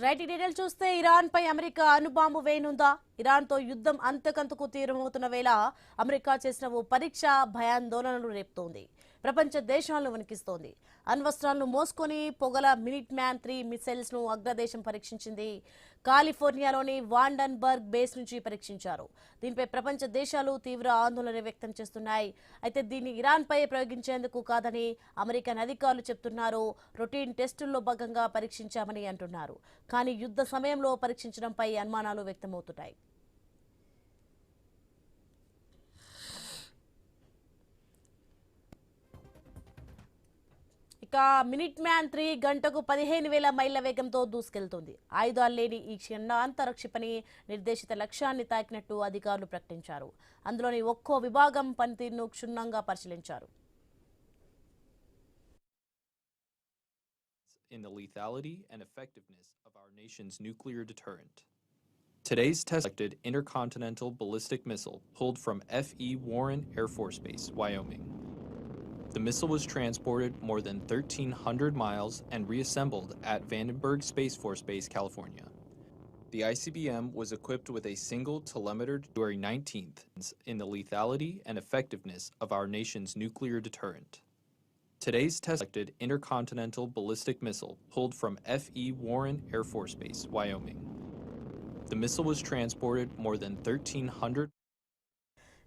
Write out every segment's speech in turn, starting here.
Right detail చూస్తే Iran పై America అణుబాంబు వేయనుందా? Iran తో యుద్ధం అంతకంతకు తీవ్రమవుతున్న వేళ అమెరికా చేసిన ఓ పరీక్ష భయాందోళనలు రేపుతోంది. ప్రపంచ దేశాలను వణికిస్తోంది. అణ్వస్త్రాలను మోసుకొని పొగల మినిట్ మ్యాన్ 3 మిసైల్స్ ను అగ్రదేశం పరీక్షించింది. కాలిఫోర్నియాలోని వాండన్బర్గ్ బేస్ నుంచి పరీక్షించారు. దీనిపై ప్రపంచ దేశాలు తీవ్ర ఆందోళన వ్యక్తం చేస్తున్నాయి. అయితే దీన్ని ఇరాన్ పై ప్రయోగించేందుకు కాదని అమెరికన్ అధికారులు చెప్తున్నారు. రొటీన్ టెస్టుల్లో భాగంగా పరీక్షించామని అంటున్నారు. కానీ యుద్ధ సమయంలో పరీక్షించడంపై అనుమానాలు వ్యక్తమవుతున్నాయి. ఇక మినిట్ మ్యాన్ 3 గంటకు 15,000 మైళ్ల వేగంతో దూసుకెళ్తోంది. ఆయుధాలు లేని ఈ క్షిపణి క్షిపణి నిర్దేశిత లక్ష్యాన్ని తాకినట్టు అధికారులు ప్రకటించారు. అందులోని ఒక్కో విభాగం పనితీరును క్షుణ్ణంగా పరిశీలించారు. In the lethality and effectiveness of our nation's nuclear deterrent. Today's test selected intercontinental ballistic missile pulled from F.E. Warren Air Force Base, Wyoming. The missile was transported more than 1,300 miles and reassembled at Vandenberg Space Force Base, California. The ICBM was equipped with a single telemeter February 19th in the lethality and effectiveness of our nation's nuclear deterrent. Today's test selected intercontinental ballistic missile pulled from F.E. Warren Air Force Base, Wyoming. The missile was transported more than 1,300.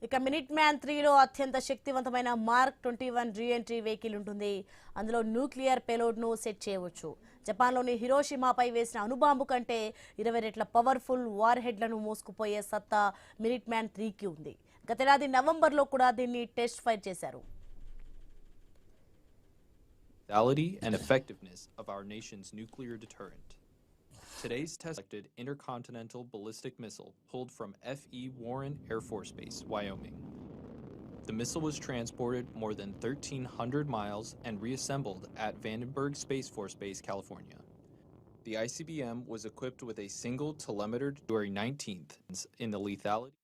ఇక minute man 3లో అత్యంత శక్తివంతమైన mark 21 reentry vehicle ఉంటుంది. అందులో nuclear payload ను set చేయవచ్చు. జపాన్లోని హిరోషిమాపై వేసిన అణుబాంబు కంటే 20 రెట్ల పవర్ఫుల్ వార్ హెడ్లను మోసుకుపోయే సత్తా మినిట్ మ్యాన్ 3కి ఉంది. గతేడాది నవంబర్లో కూడా దీన్ని టెస్ట్ ఫైర్ చేశారు. Lethality and effectiveness of our nation's nuclear deterrent. Today's test selected intercontinental ballistic missile pulled from F.E. Warren Air Force Base, Wyoming. The missile was transported more than 1,300 miles and reassembled at Vandenberg Space Force Base, California. The ICBM was equipped with a single telemeter February 19th in the lethality.